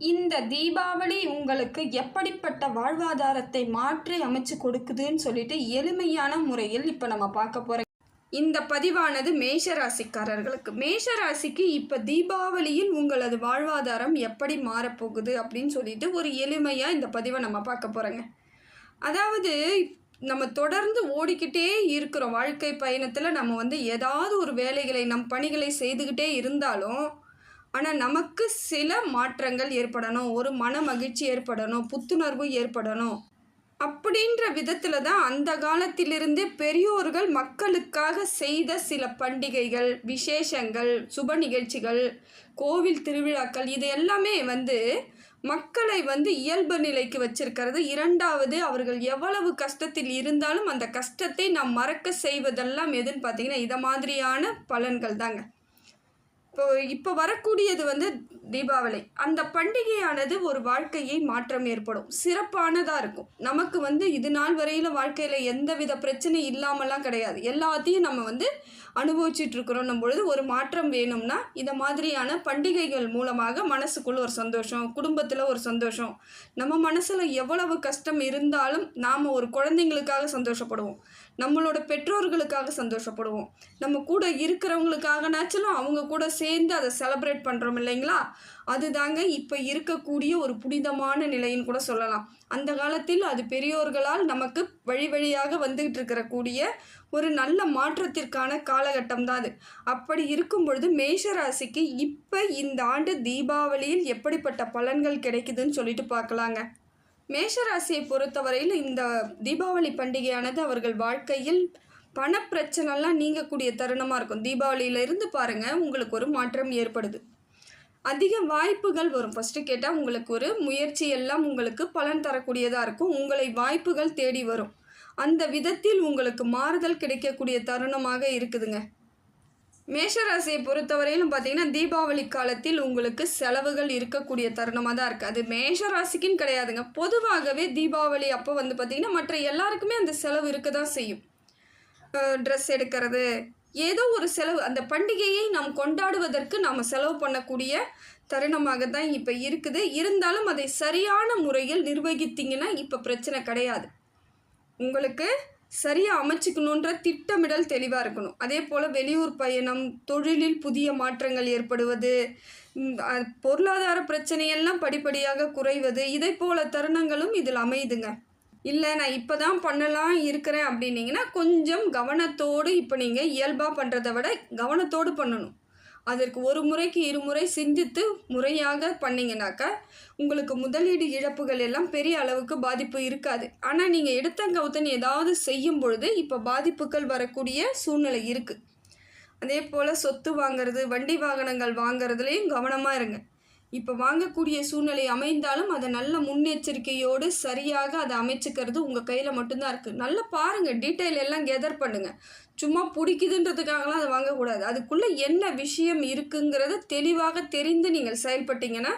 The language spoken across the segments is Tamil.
இந்த தீபாவளி உங்களுக்கு எப்படிப்பட்ட வாழ்வாதாரத்தை மாற்றி அமைச்சு கொடுக்குதுன்னு சொல்லிட்டு எளிமையான முறையில் இப்போ நம்ம பார்க்க போகிறோம். இந்த பதிவானது மேஷராசிக்காரர்களுக்கு. மேஷராசிக்கு இப்போ தீபாவளியில் உங்களது வாழ்வாதாரம் எப்படி மாறப்போகுது அப்படின்னு சொல்லிட்டு ஒரு எளிமையாக இந்த பதிவை நம்ம பார்க்க போகிறோங்க. அதாவது நம்ம தொடர்ந்து ஓடிக்கிட்டே இருக்கிறோம். வாழ்க்கை பயணத்தில் நம்ம ஏதாவது ஒரு வேலைகளை நம் பணிகளை செய்துக்கிட்டே இருந்தாலும் ஆனால் நமக்கு சில மாற்றங்கள் ஏற்படணும், ஒரு மன மகிழ்ச்சி ஏற்படணும், புத்துணர்வு ஏற்படணும் அப்படின்ற விதத்தில் தான் அந்த காலத்திலிருந்தே பெரியோர்கள் மக்களுக்காக செய்த சில பண்டிகைகள், விசேஷங்கள், சுப நிகழ்ச்சிகள், கோவில் திருவிழாக்கள் இது எல்லாமே மக்களை இயல்பு நிலைக்கு வச்சிருக்கிறது. இரண்டாவது, அவர்கள் எவ்வளவு கஷ்டத்தில் இருந்தாலும் அந்த கஷ்டத்தை நாம் மறக்க செய்வதெல்லாம் எதுன்னு பார்த்தீங்கன்னா இதை மாதிரியான பலன்கள் தாங்க. இப்போ வரக்கூடியது தீபாவளி. அந்த பண்டிகையானது ஒரு வாழ்க்கையை மாற்றம் ஏற்படும், சிறப்பானதாக இருக்கும். நமக்கு இது நாள் வரையில் வாழ்க்கையில் எந்தவித பிரச்சனை இல்லாமலாம் கிடையாது. எல்லாத்தையும் நம்ம அனுபவிச்சிட்ருக்குறோன்னும் பொழுது ஒரு மாற்றம் வேணும்னா இந்த மாதிரியான பண்டிகைகள் மூலமாக மனசுக்குள்ள ஒரு சந்தோஷம், குடும்பத்தில் ஒரு சந்தோஷம். நம்ம மனசில் எவ்வளவு கஷ்டம் இருந்தாலும் நாம் ஒரு குழந்தைங்களுக்காக சந்தோஷப்படுவோம், நம்மளோட பெற்றோர்களுக்காக சந்தோஷப்படுவோம், நம்ம கூட இருக்கிறவங்களுக்காகனாச்சும் அவங்க கூட சேர்ந்து அதை செலிப்ரேட் பண்ணுறோம் இல்லைங்களா? அதுதாங்க இப்போ இருக்கக்கூடிய ஒரு புனிதமான நிலைன்னு கூட சொல்லலாம். அந்த காலத்தில் அது பெரியோர்களால் நமக்கு வழி வழியாக வந்துகிட்டு இருக்கக்கூடிய ஒரு நல்ல மாற்றத்திற்கான காலகட்டம் தான் அது. அப்படி இருக்கும் பொழுது மேஷராசிக்கு இப்போ இந்த ஆண்டு தீபாவளியில் எப்படிப்பட்ட பலன்கள் கிடைக்குதுன்னு சொல்லிட்டு பார்க்கலாங்க. மேஷராசியை பொறுத்தவரையில் இந்த தீபாவளி பண்டிகையானது அவர்கள் வாழ்க்கையில் பணப்பிரச்சனைலாம் நீங்கக்கூடிய தருணமாக இருக்கும். தீபாவளியிலிருந்து பாருங்கள், உங்களுக்கு ஒரு மாற்றம் ஏற்படுது, அதிக வாய்ப்புகள் வரும். ஃபஸ்ட்டு கேட்டால் உங்களுக்கு ஒரு முயற்சி எல்லாம் உங்களுக்கு பலன் தரக்கூடியதாக இருக்கும். உங்களை வாய்ப்புகள் தேடி வரும். அந்த விதத்தில் உங்களுக்கு மாறுதல் கிடைக்கக்கூடிய தருணமாக இருக்குதுங்க. மேஷராசியை பொறுத்தவரையிலும் பார்த்தீங்கன்னா தீபாவளி காலத்தில் உங்களுக்கு செலவுகள் இருக்கக்கூடிய தருணமாக தான் இருக்குது. அது மேஷராசிக்குன்னு கிடையாதுங்க, பொதுவாகவே தீபாவளி அப்போ பார்த்திங்கன்னா மற்ற எல்லாருக்குமே அந்த செலவு இருக்க தான் செய்யும். ட்ரெஸ் எடுக்கிறது, ஏதோ ஒரு செலவு, அந்த பண்டிகையை நாம் கொண்டாடுவதற்கு நாம் செலவு பண்ணக்கூடிய தருணமாக தான் இப்போ இருக்குது. இருந்தாலும் அதை சரியான முறையில் நிர்வகித்தீங்கன்னா இப்போ பிரச்சனை கிடையாது. உங்களுக்கு சரியாக அமைச்சிக்கணுன்ற திட்டமிடல் தெளிவாக இருக்கணும். அதே போல் வெளியூர் பயணம், தொழிலில் புதிய மாற்றங்கள் ஏற்படுவது, பொருளாதார பிரச்சனையெல்லாம் படிப்படியாக குறைவது, இதை போல தருணங்களும் இதில் அமையுதுங்க. இல்லை நான் இப்போ தான் பண்ணலாம் இருக்கிறேன் அப்படின்னீங்கன்னா கொஞ்சம் கவனத்தோடு இப்போ நீங்கள் இயல்பாக பண்ணுறதை விட கவனத்தோடு பண்ணணும். அதற்கு ஒரு முறைக்கு இருமுறை சிந்தித்து முறையாக பண்ணிங்கனாக்கா உங்களுக்கு முதலீடு இழப்புகள் எல்லாம் பெரிய அளவுக்கு பாதிப்பு இருக்காது. ஆனால் நீங்கள் எடுத்த கவுத்தன் ஏதாவது செய்யும் பொழுது இப்போ பாதிப்புகள் வரக்கூடிய சூழ்நிலை இருக்குது. அதே போல் சொத்து வாங்கிறது, வண்டி வாகனங்கள் வாங்கிறதுலேயும் கவனமாக இருங்க. இப்போ வாங்கக்கூடிய சூழ்நிலை அமைந்தாலும் அதை நல்ல முன்னெச்சரிக்கையோடு சரியாக அதை அமைச்சிக்கிறது உங்கள் கையில் மட்டும்தான் இருக்குது. நல்லா பாருங்கள், டீட்டெயில் எல்லாம் கெதர் பண்ணுங்கள். சும்மா பிடிக்குதுன்றதுக்காகலாம் அதை வாங்கக்கூடாது. அதுக்குள்ளே என்ன விஷயம் இருக்குங்கிறத தெளிவாக தெரிந்து நீங்கள் செயல்பட்டீங்கன்னா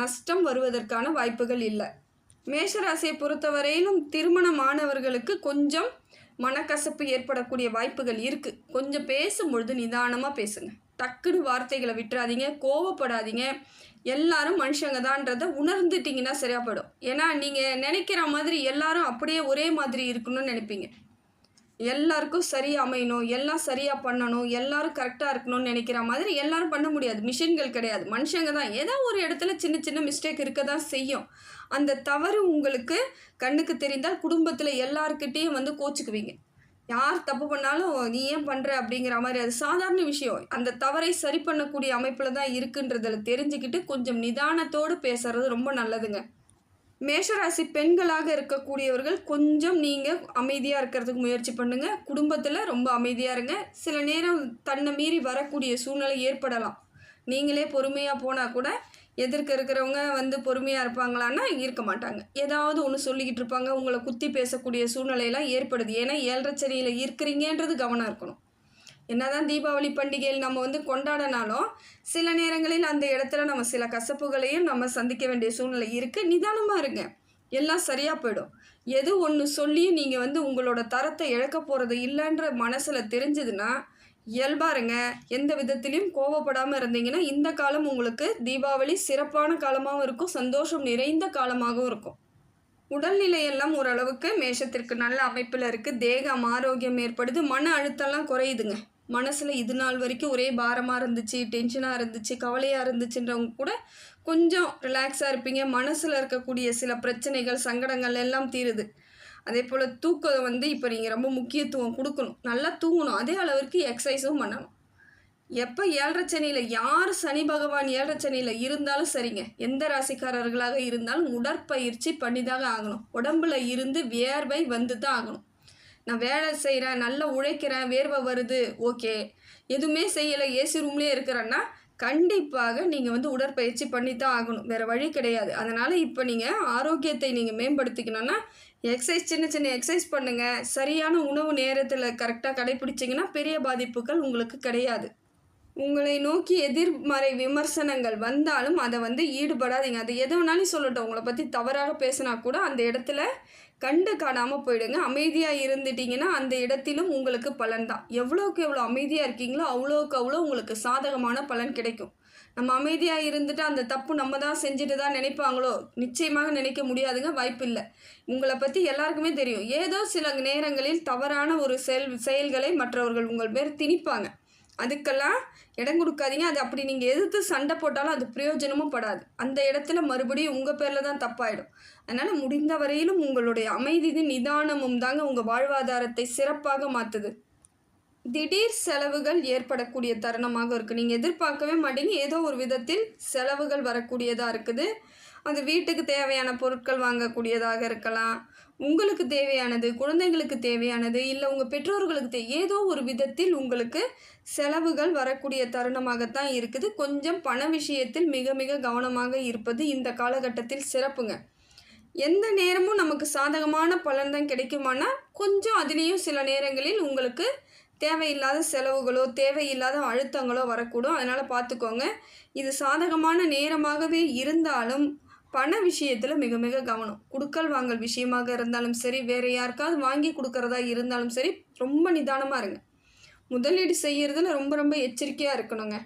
நஷ்டம் வருவதற்கான வாய்ப்புகள் இல்லை. மேஷராசியை பொறுத்தவரையிலும் திருமணமானவர்களுக்கு கொஞ்சம் மனக்கசப்பு ஏற்படக்கூடிய வாய்ப்புகள் இருக்குது. கொஞ்சம் பேசும்பொழுது நிதானமாக பேசுங்க, டக்குன்னு வார்த்தைகளை விட்டுறாதீங்க, கோவப்படாதீங்க. எல்லாரும் மனுஷங்க தான்றதை உணர்ந்துட்டிங்கன்னா சரியாக போயிடும். ஏன்னா நீங்கள் நினைக்கிற மாதிரி எல்லாரும் அப்படியே ஒரே மாதிரி இருக்கணும்னு நினைப்பீங்க. எல்லாருக்கும் சரியாக அமையணும், எல்லாம் சரியாக பண்ணணும், எல்லாரும் கரெக்டாக இருக்கணும்னு நினைக்கிற மாதிரி எல்லாரும் பண்ண முடியாது. மிஷின்கள் கிடையாது, மனுஷங்க தான். ஏதோ ஒரு இடத்துல சின்ன சின்ன மிஸ்டேக் இருக்க தான் செய்யும். அந்த தவறு உங்களுக்கு கண்ணுக்கு தெரிந்தால் குடும்பத்தில் எல்லாருக்கிட்டேயும் கோச்சிக்குவீங்க. யார் தப்பு பண்ணாலும் நீ ஏன் பண்ணுற அப்படிங்கிற மாதிரி, அது சாதாரண விஷயம். அந்த தவறை சரி பண்ணக்கூடிய அமைப்பில் தான் இருக்குன்றதில் தெரிஞ்சுக்கிட்டு கொஞ்சம் நிதானத்தோடு பேசுகிறது ரொம்ப நல்லதுங்க. மேஷராசி பெண்களாக இருக்கக்கூடியவர்கள் கொஞ்சம் நீங்கள் அமைதியாக இருக்கிறதுக்கு முயற்சி பண்ணுங்கள். குடும்பத்தில் ரொம்ப அமைதியாக இருங்க. சில நேரம் தன்னை மீறி வரக்கூடிய சூழ்நிலை ஏற்படலாம். நீங்களே பொறுமையாக போனால் கூட எதிர்க்க இருக்கிறவங்க பொறுமையாக இருப்பாங்களான்னா இருக்க மாட்டாங்க. ஏதாவது ஒன்று சொல்லிக்கிட்டு இருப்பாங்க, உங்களை குத்தி பேசக்கூடிய சூழ்நிலையெல்லாம் ஏற்படுது. ஏன்னா 7.5 சனியில் இருக்கிறீங்கன்றது கவனம் இருக்கணும். என்னதான் தீபாவளி பண்டிகையில் நம்ம கொண்டாடினாலும் சில நேரங்களில் அந்த இடத்துல நம்ம சில கசப்புகளையும் நம்ம சந்திக்க வேண்டிய சூழ்நிலை இருக்குது. நிதானமாக இருங்க, எல்லாம் சரியாக போயிடும். எது ஒன்று சொல்லியும் நீங்கள் உங்களோட தரத்தை இழக்க போகிறது இல்லைன்ற மனசில் தெரிஞ்சதுன்னா இயல்பாக இருங்க. எந்த விதத்திலையும் கோவப்படாமல் இருந்தீங்கன்னா இந்த காலம் உங்களுக்கு தீபாவளி சிறப்பான காலமாகவும் இருக்கும், சந்தோஷம் நிறைந்த காலமாகவும் இருக்கும். உடல்நிலையெல்லாம் ஓரளவுக்கு மேஷத்திற்கு நல்ல அமைப்பில் இருக்குது. தேகம் ஆரோக்கியம் ஏற்படுது. மன அழுத்தம்லாம் குறையுதுங்க. மனசில் இது நாள் வரைக்கும் ஒரே பாரமாக இருந்துச்சு, டென்ஷனாக இருந்துச்சு, கவலையாக இருந்துச்சுன்றவங்க கூட கொஞ்சம் ரிலாக்ஸாக இருப்பீங்க. மனசில் இருக்கக்கூடிய சில பிரச்சனைகள், சங்கடங்கள் எல்லாம் தீருது. அதே போல் தூக்கம் இப்போ நீங்கள் ரொம்ப முக்கியத்துவம் கொடுக்கணும். நல்லா தூங்கணும். அதே அளவிற்கு எக்ஸசைஸும் பண்ணணும். எப்போ 7:30 சனியில் யார் சனி பகவான் 7:30 சனியில் இருந்தாலும் சரிங்க, எந்த ராசிக்காரர்களாக இருந்தாலும் உடற்பயிற்சி பண்ணி தாங்க ஆகணும். உடம்புல இருந்து வியர்வை வந்து தான் ஆகணும். நான் வேலை செய்கிறேன், நல்லா உழைக்கிறேன், வேர்வை வருது, ஓகே. எதுவுமே செய்யலை, ஏசி ரூம்லேயே இருக்கிறேன்னா கண்டிப்பாக நீங்கள் உடற்பயிற்சி பண்ணி தான் ஆகணும். வேறு வழி கிடையாது. அதனால் இப்போ நீங்கள் ஆரோக்கியத்தை நீங்கள் மேம்படுத்திக்கணுன்னா எக்ஸசைஸ், சின்ன சின்ன எக்ஸசைஸ் பண்ணுங்கள். சரியான உணவு நேரத்தில் கரெக்டாக கடைப்பிடிச்சிங்கன்னா பெரிய பாதிப்புகள் உங்களுக்கு கிடையாது. உங்களை நோக்கி எதிர்மறை விமர்சனங்கள் வந்தாலும் அதை ஈடுபடாதீங்க. அது எது வேணாலும் சொல்லட்டும். உங்களை பற்றி தவறாக பேசினா கூட அந்த இடத்துல கண்டு காணாமல் போயிடுங்க. அமைதியாக இருந்துட்டிங்கன்னா அந்த இடத்திலும் உங்களுக்கு பலன் தான். எவ்வளோக்கு எவ்வளோ அமைதியாக இருக்கீங்களோ அவ்வளோக்கு அவ்வளோ உங்களுக்கு சாதகமான பலன் கிடைக்கும். நம்ம அமைதியாக இருந்துட்டு அந்த தப்பு நம்ம தான் செஞ்சுட்டு தான் நினைப்பாங்களோ? நிச்சயமாக நினைக்க முடியாதுங்க, வாய்ப்பு இல்லை. உங்களை பற்றி எல்லாருக்குமே தெரியும். ஏதோ சில நேரங்களில் தவறான ஒரு செயல்களை மற்றவர்கள் உங்கள் பேர் திணிப்பாங்க. அதுக்கெல்லாம் இடம் கொடுக்காதீங்க. அது அப்படி நீங்கள் எதிர்த்து சண்டை போட்டாலும் அது பிரயோஜனமும் படாது. அந்த இடத்துல மறுபடியும் உங்கள் பேரில் தான் தப்பாயிடும். அதனால் முடிந்த வரையிலும் உங்களுடைய அமைதியும் நிதானமும் தாங்க உங்கள் வாழ்வாதாரத்தை சிறப்பாக மாற்றுது. திடீர் செலவுகள் ஏற்படக்கூடிய தருணமாக இருக்குது. நீங்கள் எதிர்பார்க்கவே மாட்டீங்க, ஏதோ ஒரு விதத்தில் செலவுகள் வரக்கூடியதாக இருக்குது. அது வீட்டுக்கு தேவையான பொருட்கள் வாங்கக்கூடியதாக இருக்கலாம், உங்களுக்கு தேவையானது, குழந்தைங்களுக்கு தேவையானது, இல்லை உங்கள் பெற்றோர்களுக்கு ஏதோ ஒரு விதத்தில் உங்களுக்கு செலவுகள் வரக்கூடிய தருணமாகத்தான் இருக்குது. கொஞ்சம் பண விஷயத்தில் மிக மிக கவனமாக இருப்பது இந்த காலகட்டத்தில் சிறப்புங்க. எந்த நேரமும் நமக்கு சாதகமான பலன் தான் கிடைக்குமானா கொஞ்சம் அதுலேயும் சில நேரங்களில் உங்களுக்கு தேவையில்லாத செலவுகளோ தேவையில்லாத அழுத்தங்களோ வரக்கூடும். அதனால் பார்த்துக்கோங்க. இது சாதகமான நேரமாகவே இருந்தாலும் பண விஷயத்தில் மிக மிக கவனம். கொடுக்கல் வாங்கல் விஷயமாக இருந்தாலும் சரி, வேறு யாருக்காவது வாங்கி கொடுக்குறதா இருந்தாலும் சரி, ரொம்ப நிதானமாக இருங்க. முதலீடு செய்கிறதுல ரொம்ப ரொம்ப எச்சரிக்கையாக இருக்கணுங்க.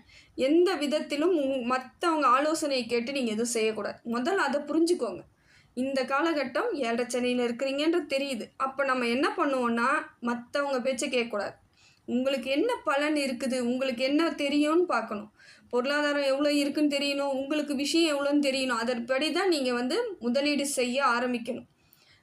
எந்த விதத்திலும் மற்றவங்க ஆலோசனையை கேட்டு நீங்கள் எதுவும் செய்யக்கூடாது. முதல்ல அதை புரிஞ்சுக்கோங்க. இந்த காலகட்டம் 7:30 சனியில் இருக்கிறீங்கன்றது தெரியுது. அப்போ நம்ம என்ன பண்ணுவோன்னா மற்றவங்க பேச்சை கேட்கக்கூடாது. உங்களுக்கு என்ன பலன் இருக்குது, உங்களுக்கு என்ன தெரியும்னு பார்க்கணும். பொருளாதாரம் எவ்வளோ இருக்குன்னு தெரியணும், உங்களுக்கு விஷயம் எவ்வளோன்னு தெரியணும். அதன்படி தான் நீங்கள் முதலீடு செய்ய ஆரம்பிக்கணும்.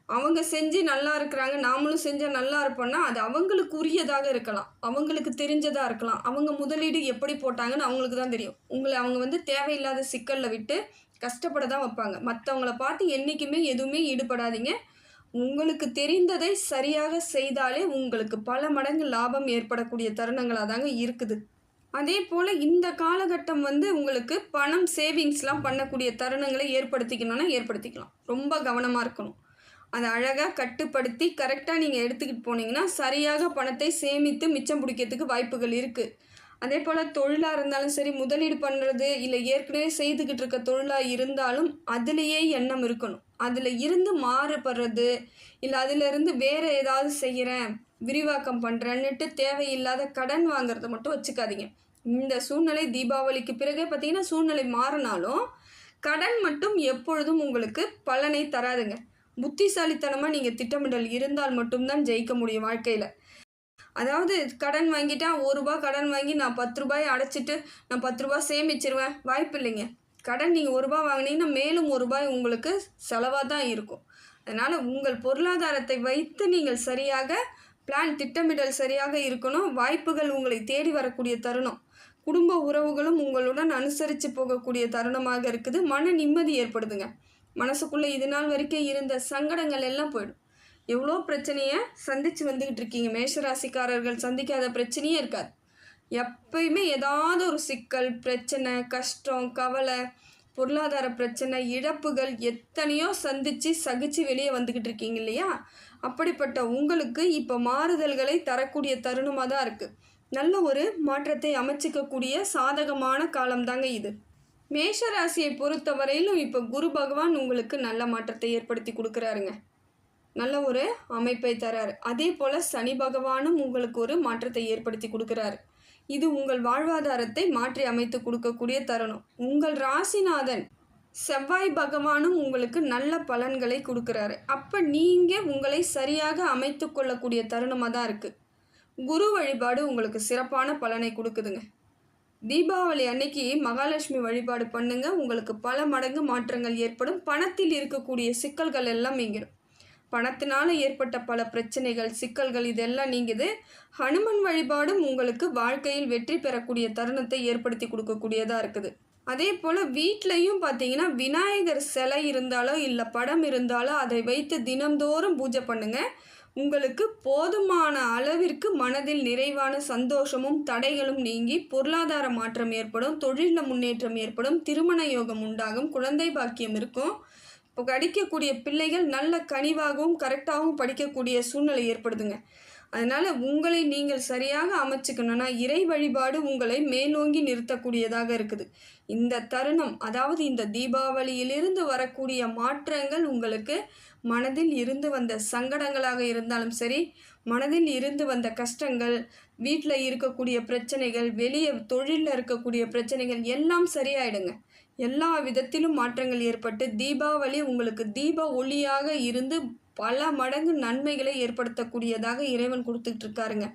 அவங்க செஞ்சு நல்லா இருக்கிறாங்க, நாமளும் செஞ்சால் நல்லா இருப்போம்னா அது அவங்களுக்கு உரியதாக இருக்கலாம், அவங்களுக்கு தெரிஞ்சதாக இருக்கலாம். அவங்க முதலீடு எப்படி போட்டாங்கன்னு அவங்களுக்கு தான் தெரியும். உங்களை அவங்க தேவையில்லாத சிக்கலில் விட்டு கஷ்டப்பட தான் வைப்பாங்க. மற்றவங்கள பார்த்து என்றைக்குமே எதுவுமே ஈடுபடாதீங்க. உங்களுக்கு தெரிந்ததை சரியாக செய்தாலே உங்களுக்கு பல மடங்கு லாபம் ஏற்படக்கூடிய தருணங்களாக தாங்க இருக்குது. அதே போல் இந்த காலகட்டம் உங்களுக்கு பணம் சேவிங்ஸ்லாம் பண்ணக்கூடிய தருணங்களை ஏற்படுத்திக்கலாம். ரொம்ப கவனமாக இருக்கணும். அதை அழகாக கட்டுப்படுத்தி கரெக்டாக நீங்கள் எடுத்துக்கிட்டு போனீங்கன்னா சரியாக பணத்தை சேமித்து மிச்சம் பிடிக்கிறதுக்கு வாய்ப்புகள் இருக்குது. அதே போல் தொழிலாக இருந்தாலும் சரி, முதலீடு பண்ணுறது இல்லை ஏற்கனவே செய்துக்கிட்டு இருக்க தொழிலாக இருந்தாலும் அதுலேயே எண்ணம் இருக்கணும். அதில் இருந்து மாறுபடுறது இல்லை அதிலிருந்து வேறு ஏதாவது செய்கிறேன், விரிவாக்கம் பண்ணுறேன்னுட்டு தேவையில்லாத கடன் வாங்குறத மட்டும் வச்சுக்காதீங்க. இந்த சூழ்நிலை தீபாவளிக்கு பிறகே பார்த்திங்கன்னா சூழ்நிலை மாறினாலும் கடன் மட்டும் எப்பொழுதும் உங்களுக்கு பலனை தராதுங்க. புத்திசாலித்தனமாக நீங்கள் திட்டமிடல் இருந்தால் மட்டும்தான் ஜெயிக்க முடியும் வாழ்க்கையில். அதாவது கடன் வாங்கிட்டா ₹1 கடன் வாங்கி நான் ₹10 அடைச்சிட்டு நான் ₹10 சேமிச்சிருவேன், வாய்ப்பு இல்லைங்க. கடன் நீங்கள் ₹1 வாங்கினீங்கன்னா மேலும் ₹1 உங்களுக்கு செலவாக தான் இருக்கும். அதனால் உங்கள் பொருளாதாரத்தை வைத்து நீங்கள் சரியாக திட்டமிடல் சரியாக இருக்கணும். வாய்ப்புகள் உங்களை தேடி வரக்கூடிய தருணம். குடும்ப உறவுகளும் உங்களுடன் அனுசரித்து போகக்கூடிய தருணமாக இருக்குது. மன நிம்மதி ஏற்படுதுங்க. மனசுக்குள்ளே இது நாள் வரைக்கும் இருந்த சங்கடங்கள் எல்லாம் போயிடும். எவ்வளோ பிரச்சனையை சந்தித்து வந்துக்கிட்டு இருக்கீங்க. மேஷராசிக்காரர்கள் சந்திக்காத பிரச்சனையே இருக்காது. எப்பயுமே ஏதாவது ஒரு சிக்கல், பிரச்சனை, கஷ்டம், கவலை, பொருளாதார பிரச்சனை, இழப்புகள் எத்தனையோ சகிச்சு வெளியே வந்துக்கிட்டு இருக்கீங்க இல்லையா? அப்படிப்பட்ட உங்களுக்கு இப்போ மாறுதல்களை தரக்கூடிய தருணமாக தான் இருக்குது. நல்ல ஒரு மாற்றத்தை அமைச்சிக்கக்கூடிய சாதகமான காலம்தாங்க இது. மேஷராசியை பொறுத்தவரையிலும் இப்போ குரு பகவான் உங்களுக்கு நல்ல மாற்றத்தை ஏற்படுத்தி கொடுக்குறாருங்க. நல்ல ஒரு அமைப்பை தராரு. அதே போல் சனி பகவானும் உங்களுக்கு ஒரு மாற்றத்தை ஏற்படுத்தி கொடுக்குறாரு. இது உங்கள் வாழ்வாதாரத்தை மாற்றி அமைத்து கொடுக்கக்கூடிய தருணம். உங்கள் ராசிநாதன் செவ்வாய் பகவானும் உங்களுக்கு நல்ல பலன்களை கொடுக்குறாரு. அப்போ நீங்கள் உங்களை சரியாக அமைத்து கொள்ளக்கூடிய தருணமாக தான் இருக்குது. குரு வழிபாடு உங்களுக்கு சிறப்பான பலனை கொடுக்குதுங்க. தீபாவளி அன்னைக்கு மகாலட்சுமி வழிபாடு பண்ணுங்க. உங்களுக்கு பல மடங்கு மாற்றங்கள் ஏற்படும். பணத்தில் இருக்கக்கூடிய சிக்கல்கள் எல்லாம் நீங்கிடும். பணத்தினால ஏற்பட்ட பல பிரச்சனைகள், சிக்கல்கள் இதெல்லாம் நீங்குது. ஹனுமன் வழிபாடும் உங்களுக்கு வாழ்க்கையில் வெற்றி பெறக்கூடிய தருணத்தை ஏற்படுத்தி கொடுக்கக்கூடியதாக இருக்குது. அதே போல் வீட்லேயும் பார்த்தீங்கன்னா விநாயகர் சிலை இருந்தாலோ இல்லை படம் இருந்தாலோ அதை வைத்து தினந்தோறும் பூஜை பண்ணுங்கள். உங்களுக்கு போதுமான அளவிற்கு மனதில் நிறைவான சந்தோஷமும் தடைகளும் நீங்கி பொருளாதார மாற்றம் ஏற்படும், தொழிலில் முன்னேற்றம் ஏற்படும், திருமண யோகம் உண்டாகும், குழந்தை பாக்கியம் இருக்கும். இப்போ படிக்கக்கூடிய பிள்ளைகள் நல்ல கனிவாகவும் கரெக்டாகவும் படிக்கக்கூடிய சூழ்நிலை ஏற்படுதுங்க. அதனால் உங்களை நீங்கள் சரியாக அமைச்சுக்கணுன்னா இறை வழிபாடு உங்களை மேலோங்கி நிறுத்தக்கூடியதாக இருக்குது. இந்த தருணம், அதாவது இந்த தீபாவளியிலிருந்து வரக்கூடிய மாற்றங்கள் உங்களுக்கு மனதில் இருந்து வந்த சங்கடங்களாக இருந்தாலும் சரி, மனதில் இருந்து வந்த கஷ்டங்கள், வீட்டில் இருக்கக்கூடிய பிரச்சனைகள், வெளியே தொழிலில் இருக்கக்கூடிய பிரச்சனைகள் எல்லாம் சரியாயிடுங்க. எல்லா விதத்திலும் மாற்றங்கள் ஏற்பட்டு தீபாவளி உங்களுக்கு தீப ஒளியாக இருந்து பல மடங்கு நன்மைகளை ஏற்படுத்தக்கூடியதாக இறைவன் கொடுத்துட்டு இருக்காருங்க.